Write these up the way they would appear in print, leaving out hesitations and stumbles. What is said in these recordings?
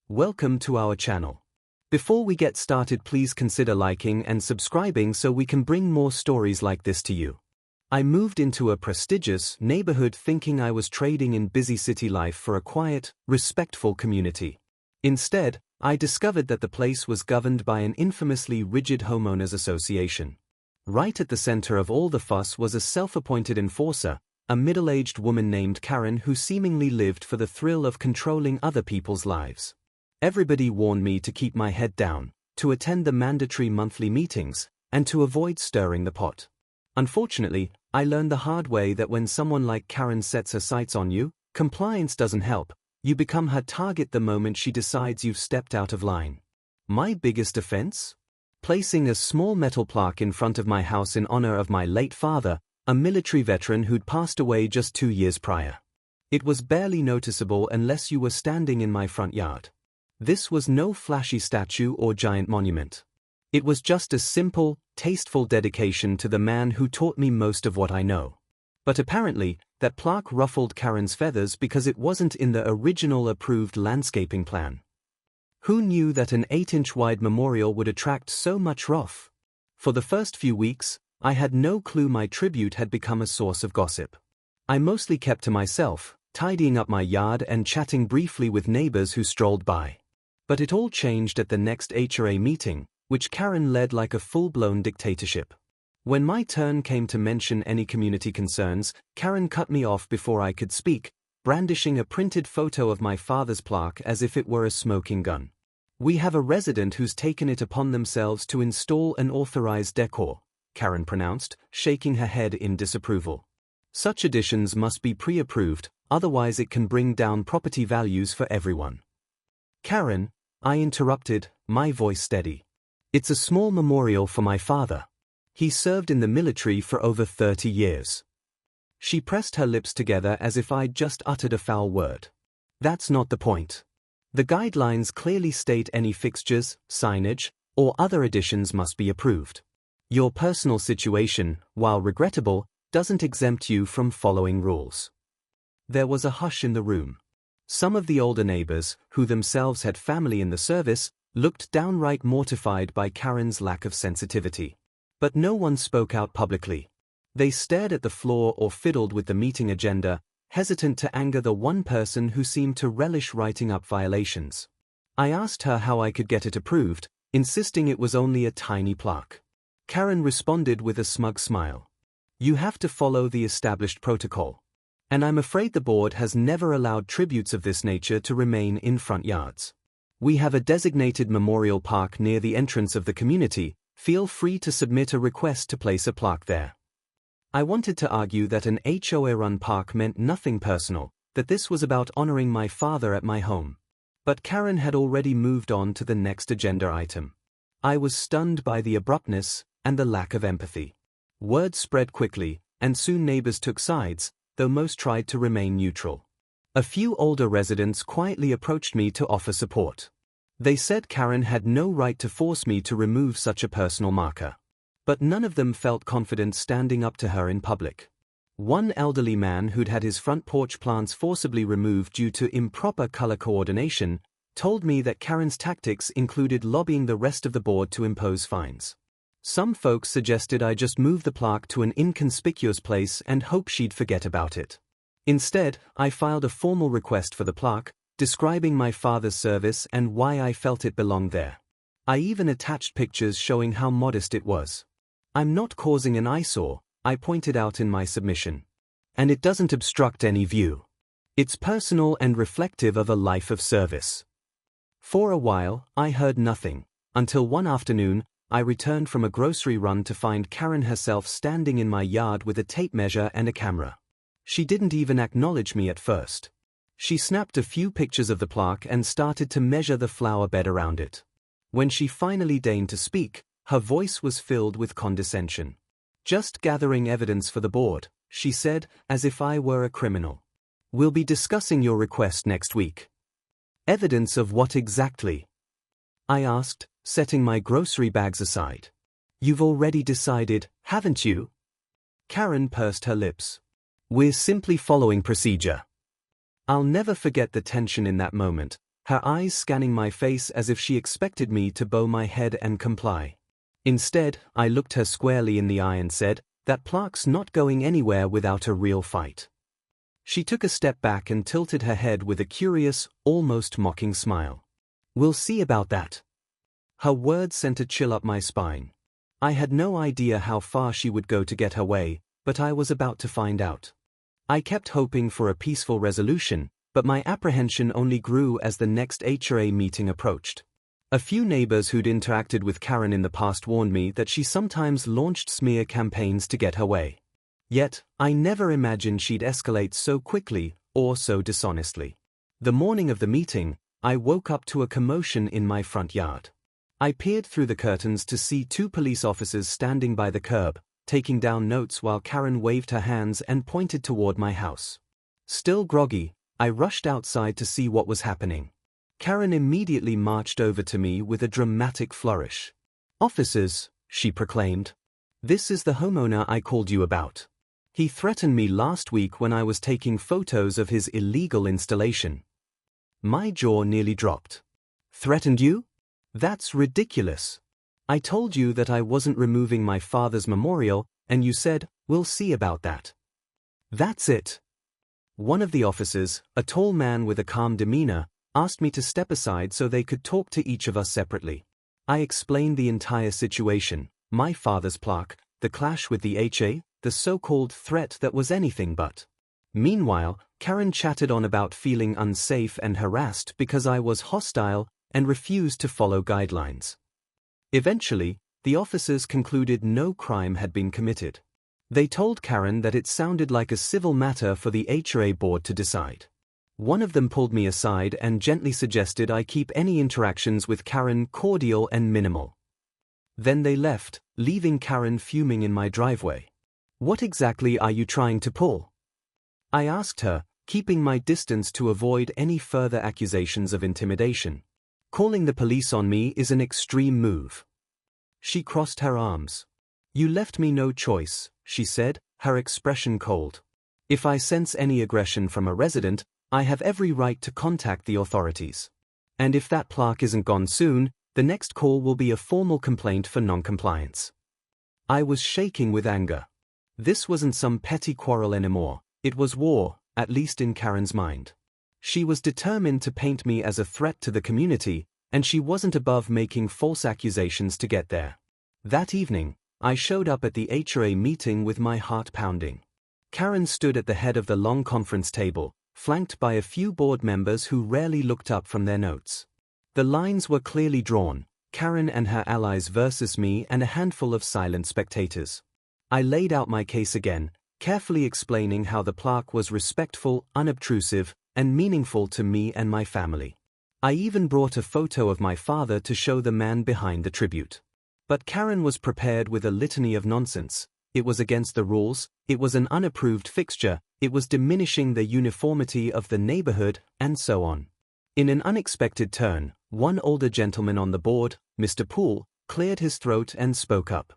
Welcome to our channel. Before we get started, please consider liking and subscribing so we can bring more stories like this to you. I moved into a prestigious neighborhood thinking I was trading in busy city life for a quiet, respectful community. Instead, I discovered that the place was governed by an infamously rigid homeowners association. Right at the center of all the fuss was a self-appointed enforcer, a middle-aged woman named Karen who seemingly lived for the thrill of controlling other people's lives. Everybody warned me to keep my head down, to attend the mandatory monthly meetings, and to avoid stirring the pot. Unfortunately, I learned the hard way that when someone like Karen sets her sights on you, compliance doesn't help. You become her target the moment she decides you've stepped out of line. My biggest offense? Placing a small metal plaque in front of my house in honor of my late father, a military veteran who'd passed away just 2 years prior. It was barely noticeable unless you were standing in my front yard. This was no flashy statue or giant monument. It was just a simple, tasteful dedication to the man who taught me most of what I know. But apparently, that plaque ruffled Karen's feathers because it wasn't in the original approved landscaping plan. Who knew that an 8-inch wide memorial would attract so much wrath? For the first few weeks, I had no clue my tribute had become a source of gossip. I mostly kept to myself, tidying up my yard and chatting briefly with neighbors who strolled by. But it all changed at the next HOA meeting, which Karen led like a full-blown dictatorship. When my turn came to mention any community concerns, Karen cut me off before I could speak, brandishing a printed photo of my father's plaque as if it were a smoking gun. "We have a resident who's taken it upon themselves to install an authorized decor," Karen pronounced, shaking her head in disapproval. "Such additions must be pre-approved, otherwise it can bring down property values for everyone." "Karen," I interrupted, my voice steady. "It's a small memorial for my father. He served in the military for over 30 years. She pressed her lips together as if I'd just uttered a foul word. "That's not the point. The guidelines clearly state any fixtures, signage, or other additions must be approved. Your personal situation, while regrettable, doesn't exempt you from following rules." There was a hush in the room. Some of the older neighbors, who themselves had family in the service, looked downright mortified by Karen's lack of sensitivity. But no one spoke out publicly. They stared at the floor or fiddled with the meeting agenda, hesitant to anger the one person who seemed to relish writing up violations. I asked her how I could get it approved, insisting it was only a tiny plaque. Karen responded with a smug smile. "You have to follow the established protocol. And I'm afraid the board has never allowed tributes of this nature to remain in front yards. We have a designated memorial park near the entrance of the community. Feel free to submit a request to place a plaque there." I wanted to argue that an HOA-run park meant nothing personal, that this was about honoring my father at my home. But Karen had already moved on to the next agenda item. I was stunned by the abruptness and the lack of empathy. Word spread quickly, and soon neighbors took sides, though most tried to remain neutral. A few older residents quietly approached me to offer support. They said Karen had no right to force me to remove such a personal marker. But none of them felt confident standing up to her in public. One elderly man who'd had his front porch plants forcibly removed due to improper color coordination told me that Karen's tactics included lobbying the rest of the board to impose fines. Some folks suggested I just move the plaque to an inconspicuous place and hope she'd forget about it. Instead, I filed a formal request for the plaque, describing my father's service and why I felt it belonged there. I even attached pictures showing how modest it was. "I'm not causing an eyesore," I pointed out in my submission. "And it doesn't obstruct any view. It's personal and reflective of a life of service." For a while, I heard nothing, until one afternoon, I returned from a grocery run to find Karen herself standing in my yard with a tape measure and a camera. She didn't even acknowledge me at first. She snapped a few pictures of the plaque and started to measure the flower bed around it. When she finally deigned to speak, her voice was filled with condescension. "Just gathering evidence for the board," she said, as if I were a criminal. "We'll be discussing your request next week." "Evidence of what exactly?" I asked, setting my grocery bags aside. "You've already decided, haven't you?" Karen pursed her lips. "We're simply following procedure." I'll never forget the tension in that moment, her eyes scanning my face as if she expected me to bow my head and comply. Instead, I looked her squarely in the eye and said, "That plaque's not going anywhere without a real fight." She took a step back and tilted her head with a curious, almost mocking smile. "We'll see about that." Her words sent a chill up my spine. I had no idea how far she would go to get her way, but I was about to find out. I kept hoping for a peaceful resolution, but my apprehension only grew as the next HOA meeting approached. A few neighbors who'd interacted with Karen in the past warned me that she sometimes launched smear campaigns to get her way. Yet, I never imagined she'd escalate so quickly or so dishonestly. The morning of the meeting, I woke up to a commotion in my front yard. I peered through the curtains to see two police officers standing by the curb, taking down notes while Karen waved her hands and pointed toward my house. Still groggy, I rushed outside to see what was happening. Karen immediately marched over to me with a dramatic flourish. "Officers," she proclaimed. "This is the homeowner I called you about. He threatened me last week when I was taking photos of his illegal installation." My jaw nearly dropped. "Threatened you? That's ridiculous. I told you that I wasn't removing my father's memorial, and you said, 'We'll see about that.'" "That's it." One of the officers, a tall man with a calm demeanor, asked me to step aside so they could talk to each of us separately. I explained the entire situation, my father's plaque, the clash with the HOA, the so-called threat that was anything but. Meanwhile, Karen chatted on about feeling unsafe and harassed because I was hostile and refused to follow guidelines. Eventually, the officers concluded no crime had been committed. They told Karen that it sounded like a civil matter for the HOA board to decide. One of them pulled me aside and gently suggested I keep any interactions with Karen cordial and minimal. Then they left, leaving Karen fuming in my driveway. "What exactly are you trying to pull?" I asked her, keeping my distance to avoid any further accusations of intimidation. "Calling the police on me is an extreme move." She crossed her arms. "You left me no choice," she said, her expression cold. "If I sense any aggression from a resident, I have every right to contact the authorities. And if that plaque isn't gone soon, the next call will be a formal complaint for non-compliance." I was shaking with anger. This wasn't some petty quarrel anymore, it was war, at least in Karen's mind. She was determined to paint me as a threat to the community, and she wasn't above making false accusations to get there. That evening, I showed up at the HOA meeting with my heart pounding. Karen stood at the head of the long conference table, flanked by a few board members who rarely looked up from their notes. The lines were clearly drawn, Karen and her allies versus me and a handful of silent spectators. I laid out my case again, carefully explaining how the plaque was respectful, unobtrusive, and meaningful to me and my family. I even brought a photo of my father to show the man behind the tribute. But Karen was prepared with a litany of nonsense. It was against the rules, it was an unapproved fixture, it was diminishing the uniformity of the neighborhood, and so on. In an unexpected turn, one older gentleman on the board, Mr. Poole, cleared his throat and spoke up.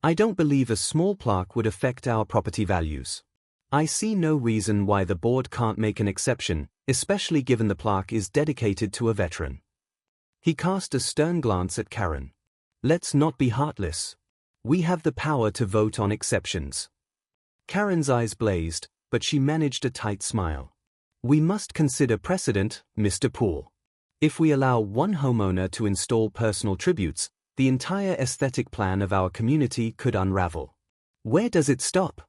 "I don't believe a small plaque would affect our property values. I see no reason why the board can't make an exception, especially given the plaque is dedicated to a veteran." He cast a stern glance at Karen. "Let's not be heartless. We have the power to vote on exceptions." Karen's eyes blazed, but she managed a tight smile. "We must consider precedent, Mr. Poole. If we allow one homeowner to install personal tributes, the entire aesthetic plan of our community could unravel. Where does it stop?"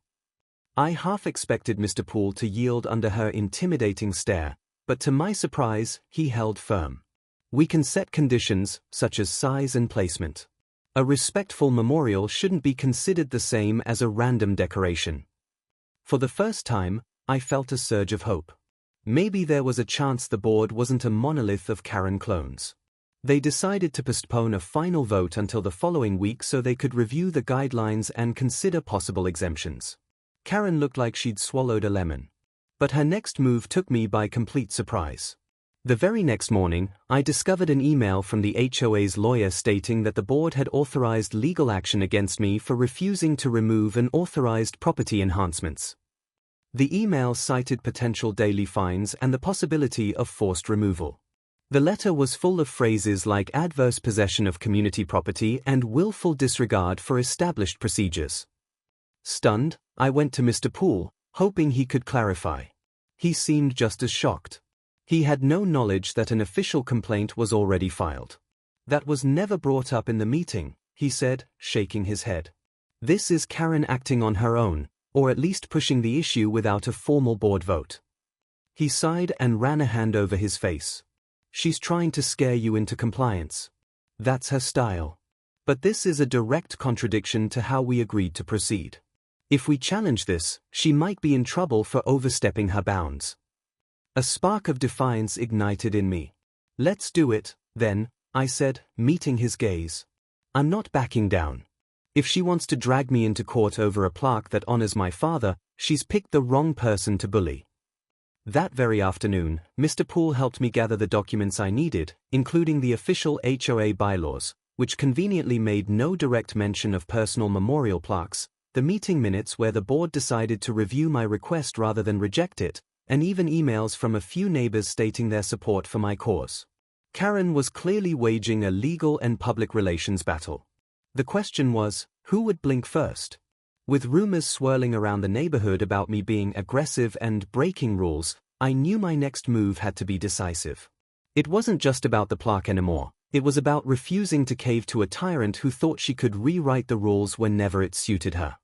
I half expected Mr. Poole to yield under her intimidating stare, but to my surprise, he held firm. "We can set conditions, such as size and placement. A respectful memorial shouldn't be considered the same as a random decoration." For the first time, I felt a surge of hope. Maybe there was a chance the board wasn't a monolith of Karen clones. They decided to postpone a final vote until the following week so they could review the guidelines and consider possible exemptions. Karen looked like she'd swallowed a lemon. But her next move took me by complete surprise. The very next morning, I discovered an email from the HOA's lawyer stating that the board had authorized legal action against me for refusing to remove unauthorized property enhancements. The email cited potential daily fines and the possibility of forced removal. The letter was full of phrases like adverse possession of community property and willful disregard for established procedures. Stunned, I went to Mr. Poole, hoping he could clarify. He seemed just as shocked. He had no knowledge that an official complaint was already filed. That was never brought up in the meeting, he said, shaking his head. This is Karen acting on her own, or at least pushing the issue without a formal board vote. He sighed and ran a hand over his face. She's trying to scare you into compliance. That's her style. But this is a direct contradiction to how we agreed to proceed. If we challenge this, she might be in trouble for overstepping her bounds. A spark of defiance ignited in me. Let's do it, then, I said, meeting his gaze. I'm not backing down. If she wants to drag me into court over a plaque that honors my father, she's picked the wrong person to bully. That very afternoon, Mr. Poole helped me gather the documents I needed, including the official HOA bylaws, which conveniently made no direct mention of personal memorial plaques, the meeting minutes where the board decided to review my request rather than reject it, and even emails from a few neighbors stating their support for my cause. Karen was clearly waging a legal and public relations battle. The question was, who would blink first? With rumors swirling around the neighborhood about me being aggressive and breaking rules, I knew my next move had to be decisive. It wasn't just about the plaque anymore. It was about refusing to cave to a tyrant who thought she could rewrite the rules whenever it suited her.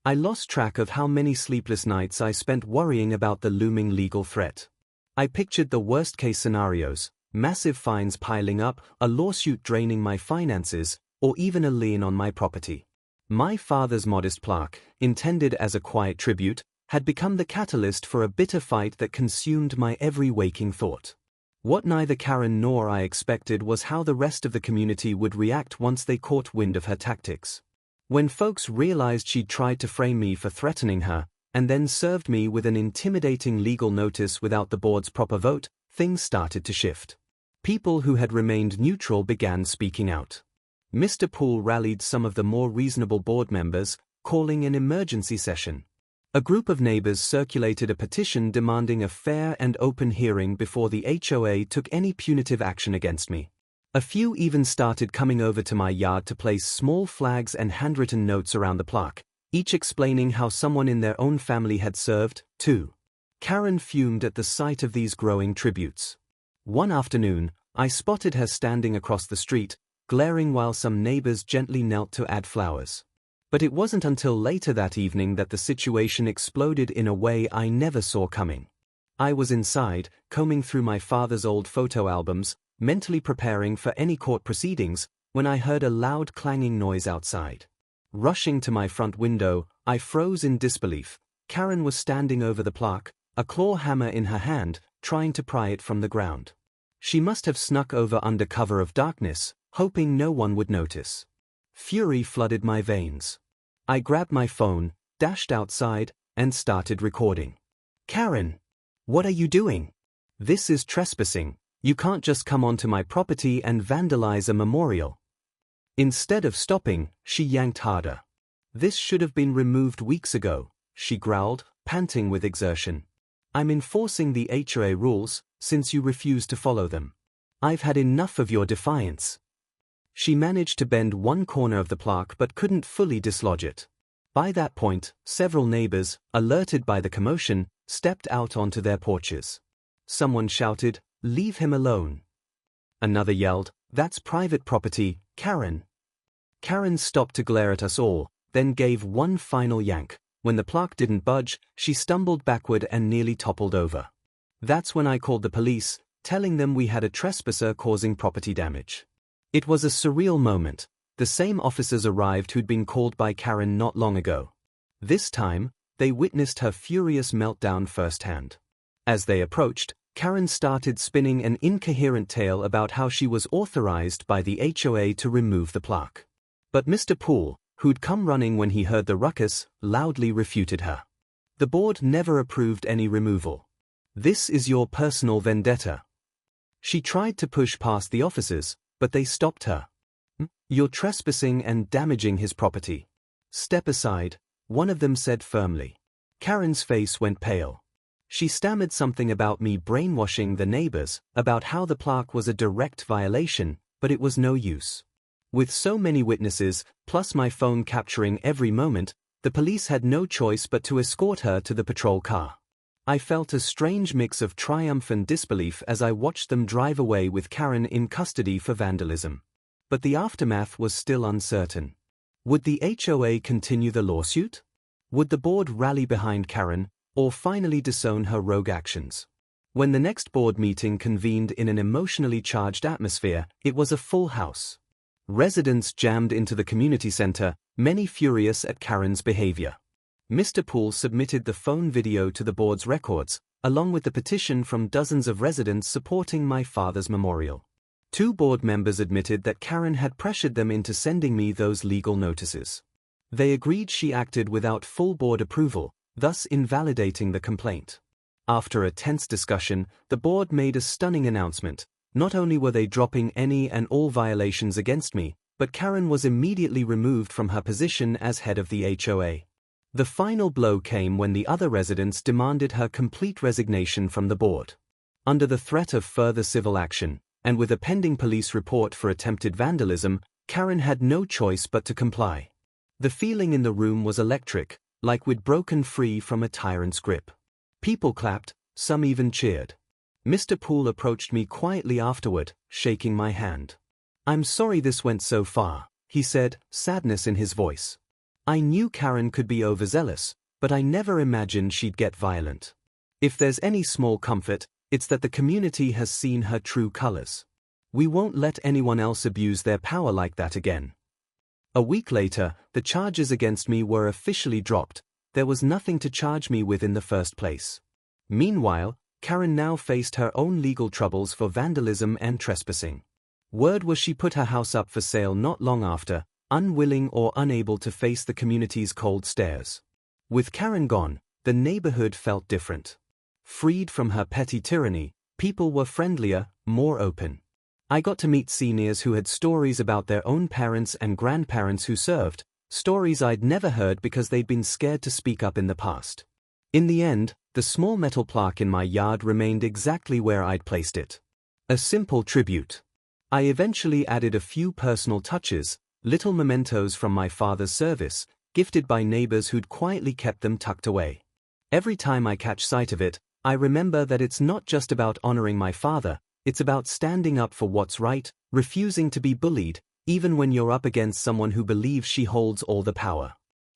I lost track of how many sleepless nights I spent worrying about the looming legal threat. I pictured the worst-case scenarios, massive fines piling up, a lawsuit draining my finances, or even a lien on my property. My father's modest plaque, intended as a quiet tribute, had become the catalyst for a bitter fight that consumed my every waking thought. What neither Karen nor I expected was how the rest of the community would react once they caught wind of her tactics. When folks realized she'd tried to frame me for threatening her, and then served me with an intimidating legal notice without the board's proper vote, things started to shift. People who had remained neutral began speaking out. Mr. Poole rallied some of the more reasonable board members, calling an emergency session. A group of neighbors circulated a petition demanding a fair and open hearing before the HOA took any punitive action against me. A few even started coming over to my yard to place small flags and handwritten notes around the plaque, each explaining how someone in their own family had served, too. Karen fumed at the sight of these growing tributes. One afternoon, I spotted her standing across the street, glaring while some neighbors gently knelt to add flowers. But it wasn't until later that evening that the situation exploded in a way I never saw coming. I was inside, combing through my father's old photo albums, mentally preparing for any court proceedings, when I heard a loud clanging noise outside. Rushing to my front window, I froze in disbelief. Karen was standing over the plaque, a claw hammer in her hand, trying to pry it from the ground. She must have snuck over under cover of darkness, hoping no one would notice. Fury flooded my veins. I grabbed my phone, dashed outside, and started recording. Karen! What are you doing? This is trespassing. You can't just come onto my property and vandalize a memorial. Instead of stopping, she yanked harder. This should have been removed weeks ago, she growled, panting with exertion. I'm enforcing the HOA rules, since you refuse to follow them. I've had enough of your defiance. She managed to bend one corner of the plaque but couldn't fully dislodge it. By that point, several neighbors, alerted by the commotion, stepped out onto their porches. Someone shouted, "Leave him alone." Another yelled, "That's private property, Karen." Karen stopped to glare at us all, then gave one final yank. When the plaque didn't budge, she stumbled backward and nearly toppled over. That's when I called the police, telling them we had a trespasser causing property damage. It was a surreal moment. The same officers arrived who'd been called by Karen not long ago. This time, they witnessed her furious meltdown firsthand. As they approached, Karen started spinning an incoherent tale about how she was authorized by the HOA to remove the plaque. But Mr. Poole, who'd come running when he heard the ruckus, loudly refuted her. The board never approved any removal. This is your personal vendetta. She tried to push past the officers, but they stopped her. You're trespassing and damaging his property. Step aside, one of them said firmly. Karen's face went pale. She stammered something about me brainwashing the neighbors, about how the plaque was a direct violation, but it was no use. With so many witnesses, plus my phone capturing every moment, the police had no choice but to escort her to the patrol car. I felt a strange mix of triumph and disbelief as I watched them drive away with Karen in custody for vandalism. But the aftermath was still uncertain. Would the HOA continue the lawsuit? Would the board rally behind Karen, or finally disown her rogue actions? When the next board meeting convened in an emotionally charged atmosphere, it was a full house. Residents jammed into the community center, many furious at Karen's behavior. Mr. Poole submitted the phone video to the board's records, along with the petition from dozens of residents supporting my father's memorial. 2 board members admitted that Karen had pressured them into sending me those legal notices. They agreed she acted without full board approval, thus invalidating the complaint. After a tense discussion, the board made a stunning announcement. Not only were they dropping any and all violations against me, but Karen was immediately removed from her position as head of the HOA. The final blow came when the other residents demanded her complete resignation from the board. Under the threat of further civil action, and with a pending police report for attempted vandalism, Karen had no choice but to comply. The feeling in the room was electric, like we'd broken free from a tyrant's grip. People clapped, some even cheered. Mr. Poole approached me quietly afterward, shaking my hand. "I'm sorry this went so far," he said, sadness in his voice. "I knew Karen could be overzealous, but I never imagined she'd get violent. If there's any small comfort, it's that the community has seen her true colors. We won't let anyone else abuse their power like that again." A week later, the charges against me were officially dropped. There was nothing to charge me with in the first place. Meanwhile, Karen now faced her own legal troubles for vandalism and trespassing. Word was she put her house up for sale not long after, unwilling or unable to face the community's cold stares. With Karen gone, the neighborhood felt different. Freed from her petty tyranny, people were friendlier, more open. I got to meet seniors who had stories about their own parents and grandparents who served, stories I'd never heard because they'd been scared to speak up in the past. In the end, the small metal plaque in my yard remained exactly where I'd placed it. A simple tribute. I eventually added a few personal touches, little mementos from my father's service, gifted by neighbors who'd quietly kept them tucked away. Every time I catch sight of it, I remember that it's not just about honoring my father, it's about standing up for what's right, refusing to be bullied, even when you're up against someone who believes she holds all the power.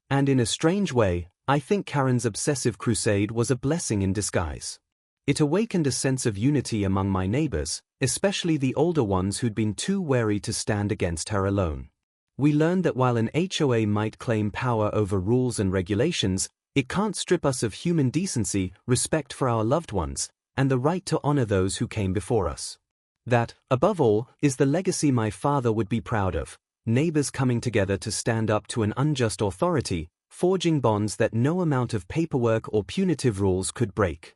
And in a strange way, I think Karen's obsessive crusade was a blessing in disguise. It awakened a sense of unity among my neighbors, especially the older ones who'd been too wary to stand against her alone. We learned that while an HOA might claim power over rules and regulations, it can't strip us of human decency, respect for our loved ones, and the right to honor those who came before us. That, above all, is the legacy my father would be proud of, neighbors coming together to stand up to an unjust authority, forging bonds that no amount of paperwork or punitive rules could break.